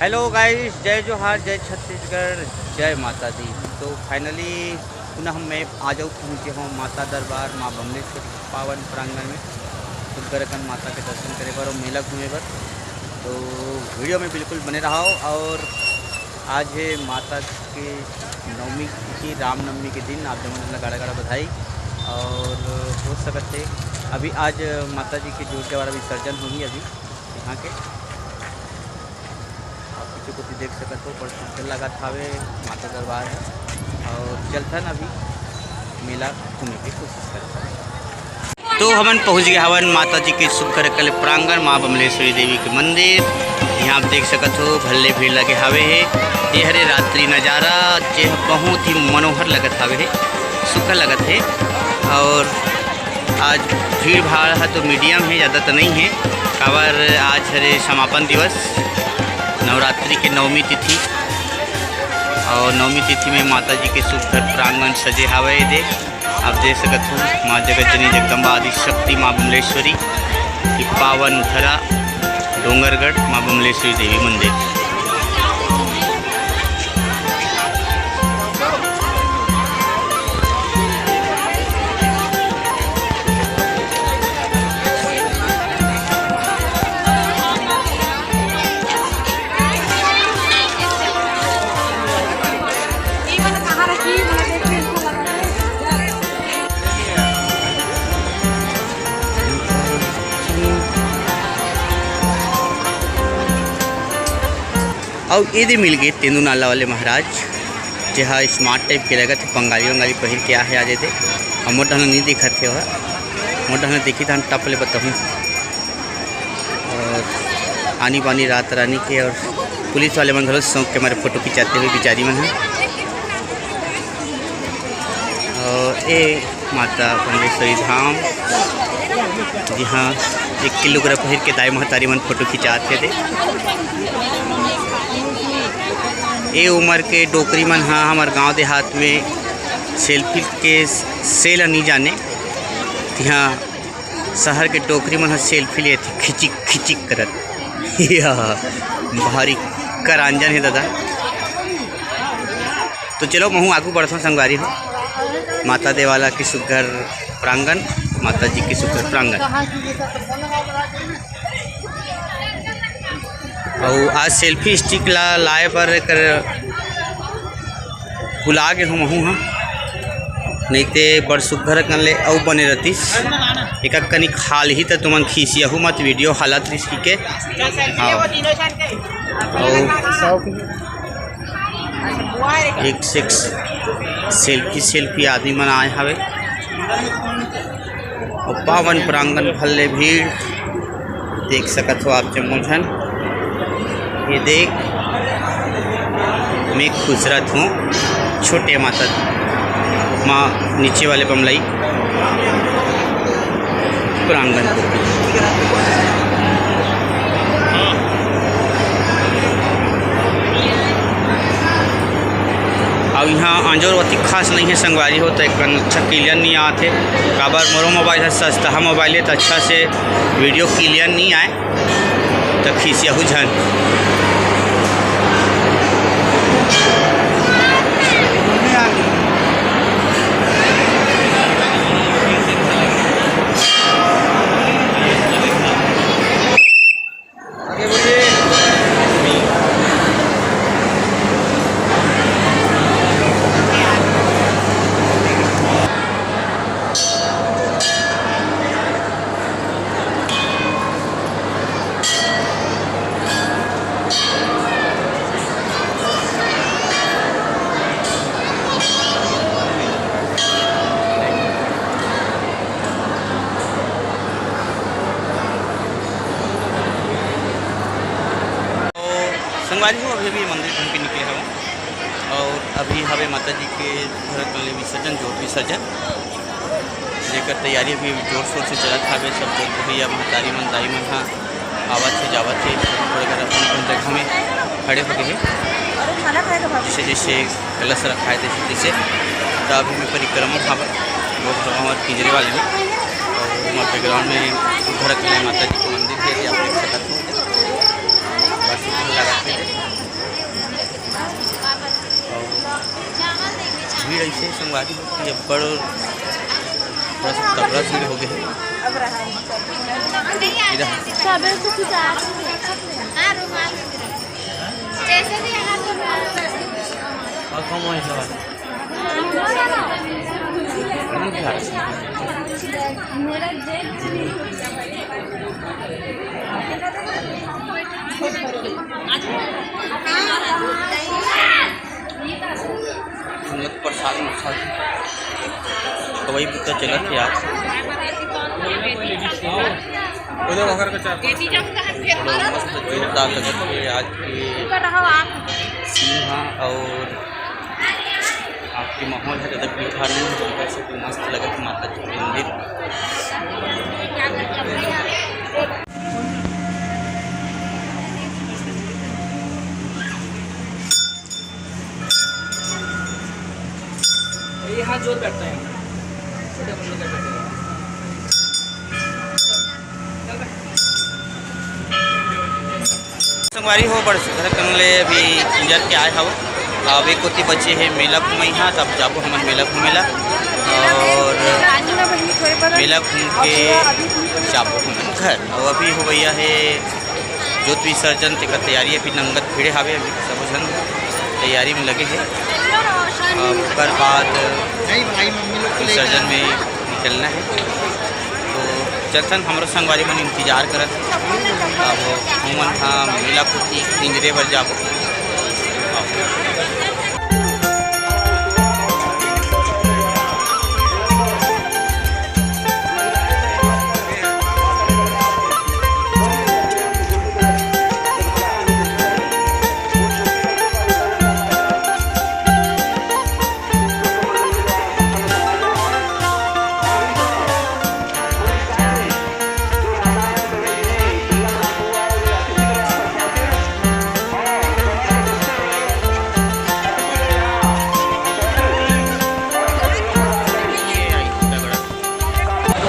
Hello guys, जय जोहार, जय छत्तीसगढ़, जय माता दी। तो फाइनली पुनः मैं आज पहुँचे हूँ माता दरबार माँ बमलेश्वरी पावन प्रांगण में सुंदरकन माता के दर्शन करे बर और मेला घूमे बर। तो वीडियो में बिल्कुल बने रहा और आज है माता के नवमी की रामनवमी के दिन। आप जब गाड़ा गाड़ा बधाई और हो सकते अभी आज माता जी की जोत द्वारा विसर्जन होगी अभी यहाँ के को भी देख सकते हो। पर सुंदर लगा था वे माता दरबार है और चलथन अभी मेला घूमने की कोशिश करते। तो हमन पहुंच गए हवन माता जी के सुखर कल प्रांगण माँ बमलेश्वरी देवी के मंदिर। यहाँ आप देख सकते हो भल्ले भीड़ लगे हवे है। ये हरे रात्रि नज़ारा जे बहुत ही मनोहर लगत हवे है, सुखर लगत है। और आज भीड़ भाड़ है तो मीडियम है, ज़्यादा तो नहीं है। काबर आज हरे समापन दिवस नवरात्रि के नवमी तिथि और नवमी तिथि में माता जी के सुखर प्रांगण सजे हवे दे। आप देख सकते हो माँ जगत जननी जगदम्बा आदि शक्ति माँ बमलेश्वरी की पावन धरा डोंगरगढ़ माँ बमलेश्वरी देवी मंदिर। और ये मिल गए तेंदू नाला वाले महाराज जहाँ स्मार्ट टाइप के लगा थे, बंगाली वंगाली पहन के आ जाते और मोर ढंग नहीं दिखा थे। वह मोर ढंग देखी था टप ले बताऊँ। और आनी बानी रात रानी के और पुलिस वाले मन घरों शौक के हमारे फ़ोटो खिंचाते हुए बिचारी मन है। और ये माता बमलेश्वरी धाम जहाँ 1 किलोग्राम पहिर के दाई महतारी मन फोटो खिंचाते थे। ये उम्र के डोकरी मन हाँ हमारे गांव देहात में सेल्फी के सेल नहीं जाने, यहाँ शहर के डोकरी मन सेल्फी ले खिचिक खिचिक करत भारी करांजन है दादा। तो चलो महू आगू बढ़ता संगवारी हो माता देवाला की सुघर प्रांगण, माता जी की सुघर प्रांगण। और आज सेल्फी स्टिक लाए पर कर भुला गए हूँ महू। हाँ नहीं तो बड़ सुघर कर ले और बने रतीस एक कनी खाल ही तो तुमन खींचियहू मत वीडियो हालत रिस्की के। एक सिक्स सेल्फी आदमी मन आए हवे और पावन प्रांगण भल्ले भीड़ देख सकत हो आप जम्मूझन। ये देख मैं खुसरत हूँ छोटे माता माँ नीचे वाले बमलाई प्रांगण को। अब यहाँ आंजोरवती खास नहीं है संगवारी हो तो एक अच्छा क्लियर नहीं आते। काबर मोरो मोबाइल है सस्ता मोबाइल है तो अच्छा से वीडियो क्लियर नहीं आए तो खींचियहू झन। संगवारी हो अभी मंदिर घूम के निकले हूँ और अभी हवे माता जी के घर कल विसर्जन जोत विसर्जन जेकर तैयारी अभी जोर शोर से चलत हवे। सब लोग भैया महतारी मन दाई मन हाँ आवत है जावत है थोड़े घर अपन जगह में खड़े हो गए हैं जैसे जैसे कलश रखा है जैसे तो अभी मैं परिक्रमा खावा लोग हमारे पिंजरे वाले में और हमारे बैकग्राउंड में घर कल माता जी का मंदिर है आप देख सकते हो। बस लगा ऐसे संगवारी होती है बड़ थोड़ा सा तगड़ा भीड़ हो गया और कम हो प्रसाद तो वही पता चला कि आज जोरदार लगत है आज के सिंहा और आपके माहौल है ज़्यादा भीड़ भाड़ नहीं है वैसे तो मस्त लगत माता जी मंदिर। यहाँ जोर बैठता है संगवारी हो बड़ सुधर कमले अभी गुजर के आए हो अब एक कोती बच्चे है मेला घूमई हाँ तब जाबो हम मेला घूमेला और मेला घूम के जाबो हम घर और अभी हो भैया है जोत विसर्जन तेकर तैयारी अभी नंगत भीड़े हावे अभी सब जन तैयारी में लगे हैं उसके बाद विसर्जन में निकलना है तो चलसन हमारे संगवारी मन इंतजार करत अब हमन हाँ मेला कुटी पिंजरे पर जाबो।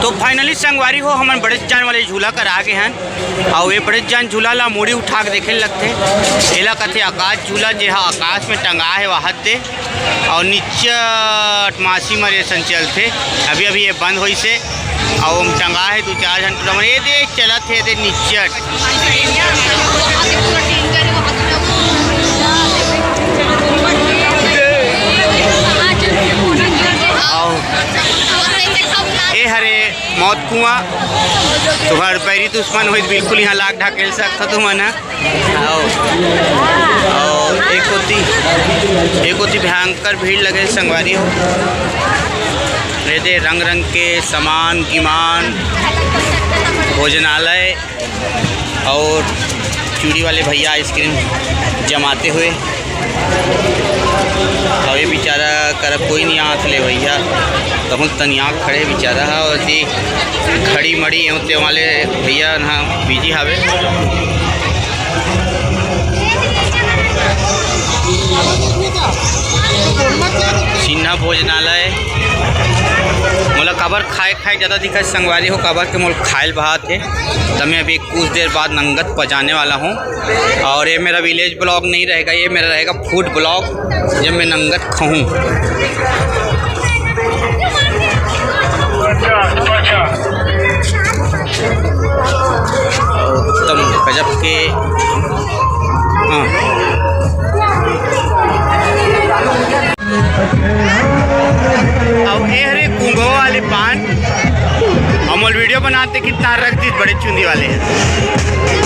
तो फाइनली संगवारी हो हमन बड़े जान वाले झूला कर आगे हैं और ये बड़े जान झूला ला मुड़ी उठा के देखे लगते एला कथे आकाश झूला जहाँ आकाश में टंगा है वहाँ दे और नीचे मासी मरे संचल थे अभी अभी ये बंद हुई से और टंगा है 2-4 घंटे ये दे चलत है दे नीचे हरे मौत कुआं तुम्हार पैरी दुश्मन हो बिल्कुल यहाँ लाख ढाकेल सकता तुम ना एक होती भयंकर भीड़ लगे संगवारी हो दे रंग रंग के सामान गिमान भोजनालय और चूड़ी वाले भैया आइसक्रीम जमाते हुए और ये बेचारा कर कोई नहीं आँख ले भैया बहुत तनिया खड़े बेचारा है और जी खड़ी मड़ी होते वाले भैया ना बिजी हावे सिन्हा भोजनालय मोला काबर खाए ज़्यादा दिखा संगवारी हो काबर के मोल खायल भात है तो मैं अभी कुछ देर बाद नंगत पजाने वाला हूँ और ये मेरा विलेज ब्लॉग नहीं रहेगा ये मेरा रहेगा फूड ब्लॉग जब मैं नंगत खाऊँ। उत्तम गजब के हाँ अब ये हरे कुंभो वाले पान अमोल वीडियो बनाते कितना रख दी बड़े चुंदी वाले हैं।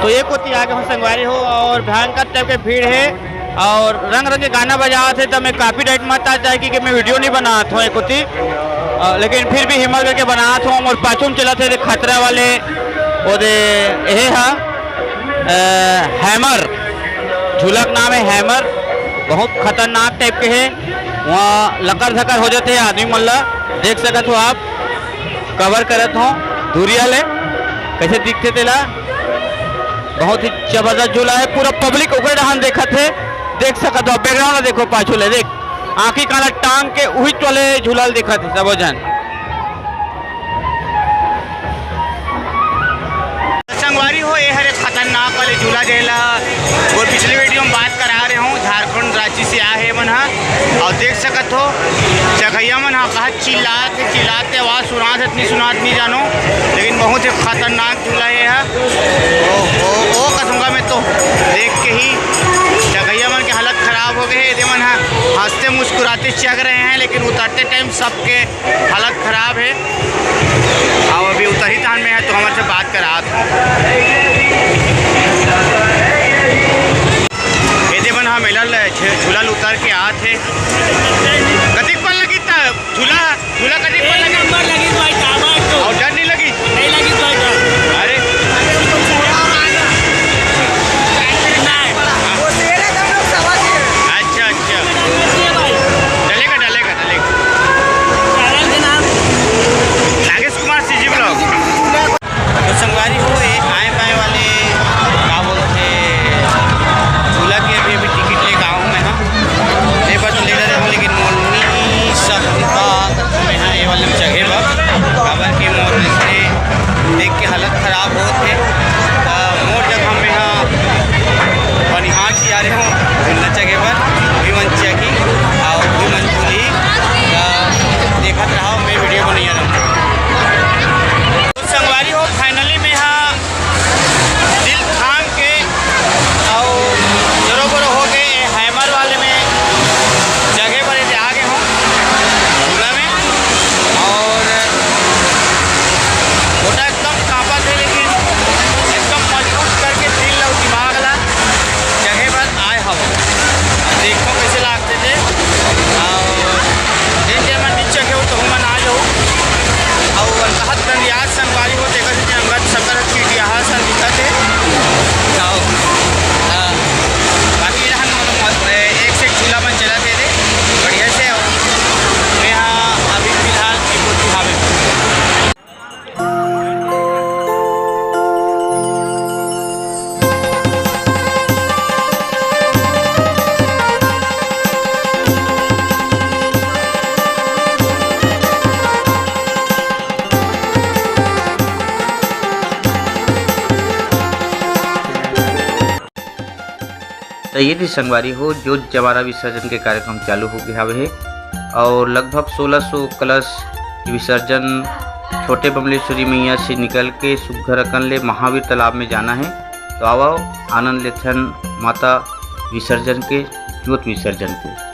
तो एक होती आगे हम संगवारी हो और भयंकर टाइप के भीड़ है और रंग रंग के गाना बजा थे तो मैं काफ़ी डाइट मत आ जाए कि मैं वीडियो नहीं बना था एक होती, लेकिन फिर भी हिम्मत करके बना था। और पाछू में चला थे खतरा वाले वो ये है हैमर, झूला का नाम है हैमर, बहुत खतरनाक टाइप के है। वहाँ लकर धकर हो जाते हैं आदमी मल्ला, देख सकत हो आप, कवर करत हो दूरिया ले कैसे दिखते तेला। बहुत ही जबरदस्त झूला है, पूरा पब्लिक ओकरे डहान देखा थे, देख सकत हो। बैकग्राउंड देखो पाछू ले, देख आँखी काला टांग के वही वाले झूला देखा थे सब जन। संगवारी हो ये हरे खतरनाक वाले झूला जेला वो पिछले वीडियो में बात करा रहे हूँ, झारखंड राज्य से आए है मन हा। और देख सकत हो जगैया मन हा कहा चिल्लाते आवाज़ सुनात इतनी सुनात नहीं जानो, लेकिन बहुत ही खतरनाक झूला है। वो कहूँगा मैं तो देख के ही जगैया मन की हालत ख़राब हो गई है। मन हा हंसते मुस्कुराते चग रहे हैं, लेकिन उतरते टाइम सबके हालत ख़राब है। और अभी उतर ही तान में है तो हमारे से बात करा ये मन हाँ मेला झूला उतर के आते कतिक पल लगी था झूला कतिक पल लगी और डर नहीं लगी अरे अच्छा डलेगा नागेश कुमार सीजी ब्लॉग। तो संगवारी हो आए बाएँ वाले क्या बोलते झूला की अभी टिकट ले गाँव में हाँ ये बार तो ले रहे हो, लेकिन मोरनी सब में हाँ ये वाले जगह पर खबर की मोर से देख के हालत ख़राब होते मोर जगह में हाँ बनिहार की आ रहे हो झूलना जगह पर विमन चकी और विमन झूली देखत रहा मैं वीडियो बनी रहा। संगवारी हो फाइनली में हाँ दिल थाम के और बरोबर हो गए हैमर वाले में जगह पर आ गए हों झूला में। और गोटा एकदम कांपा थे, लेकिन एकदम मजबूत करके दिल और दिमाग ला जगह पर आए हम देखो कैसे लागते थे। और दिन मन नीचे के हो तो हम आ जाओ और कहत दंडियात संगवारी हो देखा थे अंगत शंकर चीटिया सन दिखत है। बाकी एक से झूला में चला थे बढ़िया से। मैं यहाँ अभी फिलहाल हावे तो ये थी संगवारी हो जो जवारा विसर्जन के कार्यक्रम चालू हो गया है और लगभग 1600 कलश विसर्जन छोटे बमलेश्वरी मैया से निकल के सुघर ले महावीर तालाब में जाना है। तो आओ आनंद लेथन माता विसर्जन के, ज्योत विसर्जन के।